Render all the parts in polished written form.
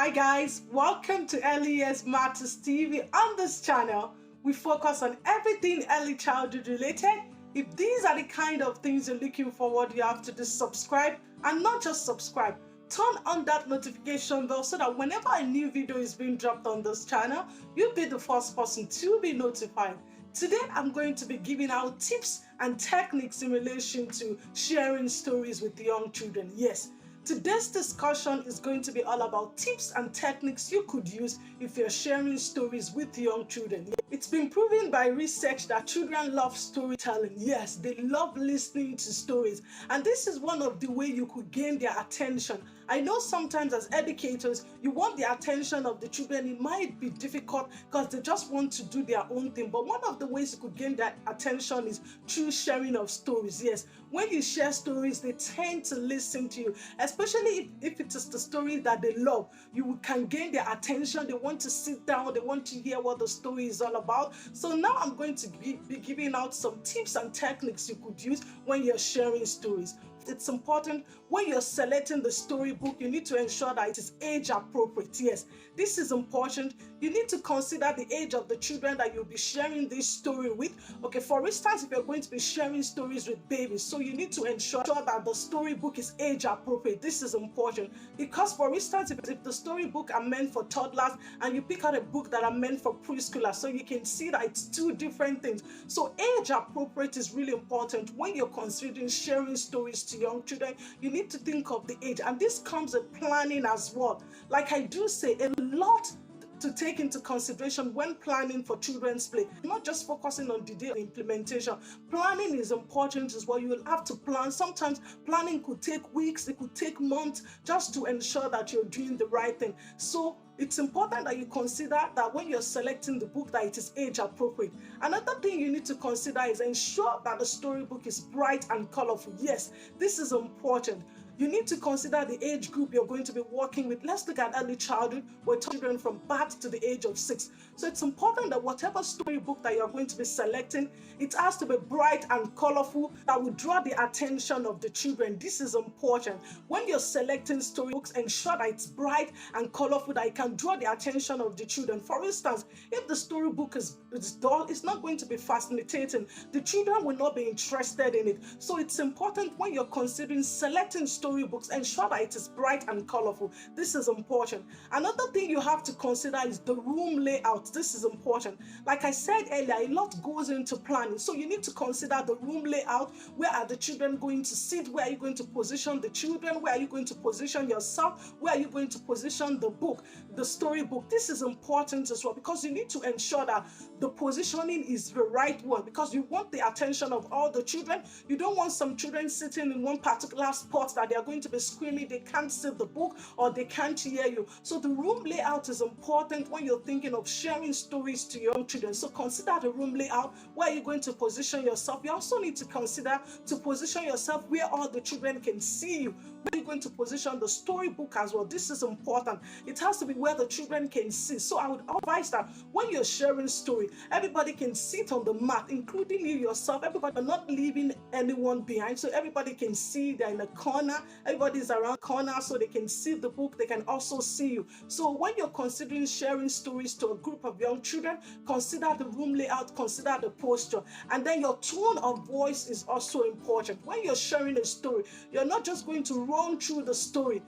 Hi guys, welcome to Early Years Matters TV. On this channel, we focus on everything early childhood related. If these are the kind of things you're looking forward, you have to just subscribe, and not just subscribe. Turn on that notification bell so that whenever a new video is being dropped on this channel, you'll be the first person to be notified. Today, I'm going to be giving out tips and techniques in relation to sharing stories with young children. Yes, today's discussion is going to be all about tips and techniques you could use if you're sharing stories with young children. It's been proven by research that children love storytelling. Yes, they love listening to stories, and this is one of the ways you could gain their attention. I know sometimes as educators, you want the attention of the children. It might be difficult because they just want to do their own thing. But one of the ways you could gain that attention is through sharing of stories. Yes, when you share stories, they tend to listen to you, especially if it is the story that they love. You can gain their attention. They want to sit down. They want to hear what the story is all about. So now I'm going to be giving out some tips and techniques you could use when you're sharing stories. It's important when you're selecting the storybook, you need to ensure that it is age appropriate. Yes, this is important. You need to consider the age of the children that you'll be sharing this story with. Okay, for instance, if you're going to be sharing stories with babies, so you need to ensure that the storybook is age appropriate. This is important because, for instance, if the storybook are meant for toddlers and you pick out a book that are meant for preschoolers, so you can see that it's two different things. So age appropriate is really important when you're considering sharing stories to young children. You need to think of the age, and this comes with planning as well. Like I do say, a lot to take into consideration when planning for children's play. Not just focusing on the day of implementation. Planning is important as well. You will have to plan. Sometimes planning could take weeks, it could take months, just to ensure that you're doing the right thing. So it's important that you consider that when you're selecting the book, that it is age appropriate. Another thing you need to consider is ensure that the storybook is bright and colorful. Yes, this is important. You need to consider the age group you're going to be working with. Let's look at early childhood, where children from birth to the age of 6. So it's important that whatever storybook that you're going to be selecting, it has to be bright and colorful, that will draw the attention of the children. This is important. When you're selecting storybooks, ensure that it's bright and colorful, that it can draw the attention of the children. For instance, if the storybook is dull, it's not going to be fascinating. The children will not be interested in it. So it's important when you're considering selecting storybooks, ensure that it is bright and colorful. This is important. Another thing you have to consider is the room layout. This is important. Like I said earlier, a lot goes into planning. So you need to consider the room layout. Where are the children going to sit? Where are you going to position the children? Where are you going to position yourself? Where are you going to position the book, the storybook? This is important as well, because you need to ensure that the positioning is the right one, because you want the attention of all the children. You don't want some children sitting in one particular spot that they are going to be screaming, they can't see the book or they can't hear you. So the room layout is important when you're thinking of sharing stories to young children. So consider the room layout. Where are you going to position yourself? You also need to consider to position yourself where all the children can see you. Where are you going to position the storybook as well? This is important. It has to be where the children can see. So I would advise that when you're sharing story, everybody can sit on the mat, including you yourself. Everybody, not leaving anyone behind. So everybody can see they're in a corner. Everybody's around corner, so they can see the book. They can also see you. So when you're considering sharing stories to a group of young children, consider the room layout, consider the posture, and then your tone of voice is also important. When you're sharing a story, you're not just going to run through the story.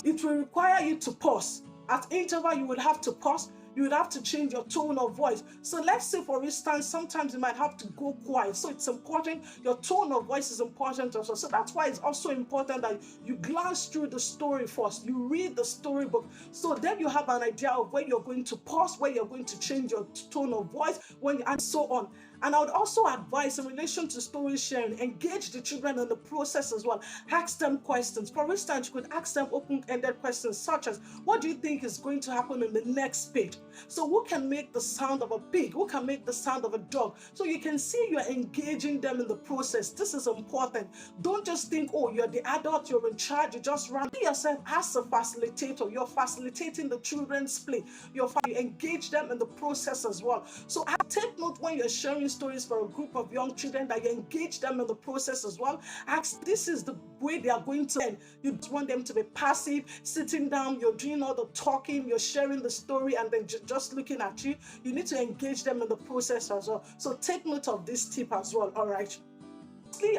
It will require you to pause. At interval, you will have to pause. You would have to change your tone of voice. So let's say, for instance, sometimes you might have to go quiet. So it's important, your tone of voice is important also. So that's why it's also important that you glance through the story first. You read the storybook. So then you have an idea of where you're going to pause, where you're going to change your tone of voice, and so on. And I would also advise, in relation to story sharing, engage the children in the process as well. Ask them questions. For instance, you could ask them open-ended questions such as, what do you think is going to happen in the next page? So who can make the sound of a pig? Who can make the sound of a dog? So you can see you're engaging them in the process. This is important. Don't just think, oh, you're the adult, you're in charge, you just run. See yourself as a facilitator. You're facilitating the children's play. You engage them in the process as well. So take note when you're sharing stories for a group of young children, that you engage them in the process as well. Ask, this is the way they are going to learn. You don't want them to be passive, sitting down, you're doing all the talking, you're sharing the story, and then just looking at you. You need to engage them in the process as well. So take note of this tip as well, all right?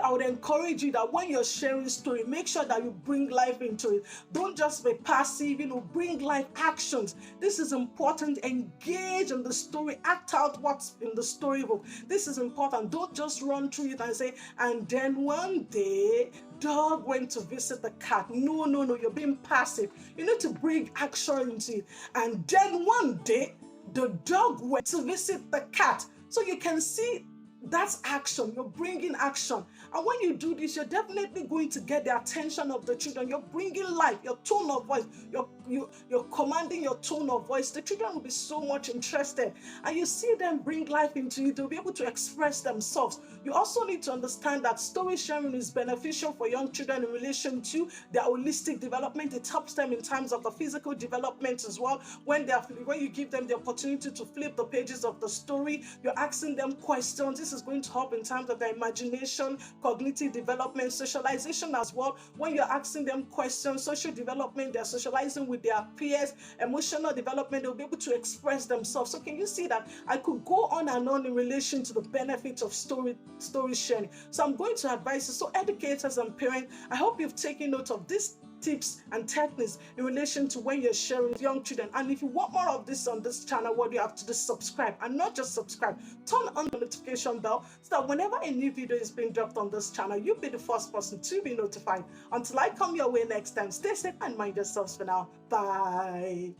I would encourage you that when you're sharing story, make sure that you bring life into it. Don't just be passive, bring life actions. This is important. Engage in the story, act out what's in the storybook. This is important. Don't just run through it and say, and then one day dog went to visit the cat. No, you're being passive. You need to bring action into it. And then one day the dog went to visit the cat. So you can see that's action. You're bringing action. And when you do this, you're definitely going to get the attention of the children. You're bringing life, your tone of voice. You're commanding your tone of voice. The children will be so much interested. And you see them bring life into it. They'll be able to express themselves. You also need to understand that story sharing is beneficial for young children in relation to their holistic development. It helps them in terms of the physical development as well. When you give them the opportunity to flip the pages of the story, you're asking them questions. This is going to help in terms of their imagination, cognitive development, socialization as well. When you're asking them questions, social development, they're socializing with their peers, emotional development, they'll be able to express themselves. So can you see that I could go on and on in relation to the benefits of story sharing? So I'm going to advise you. So educators and parents, I hope you've taken note of this tips and techniques in relation to when you're sharing with young children. And if you want more of this on this channel, what you have to do is subscribe, and not just subscribe, turn on the notification bell so that whenever a new video is being dropped on this channel, you'll be the first person to be notified. Until I come your way next time, stay safe and mind yourselves for now. Bye.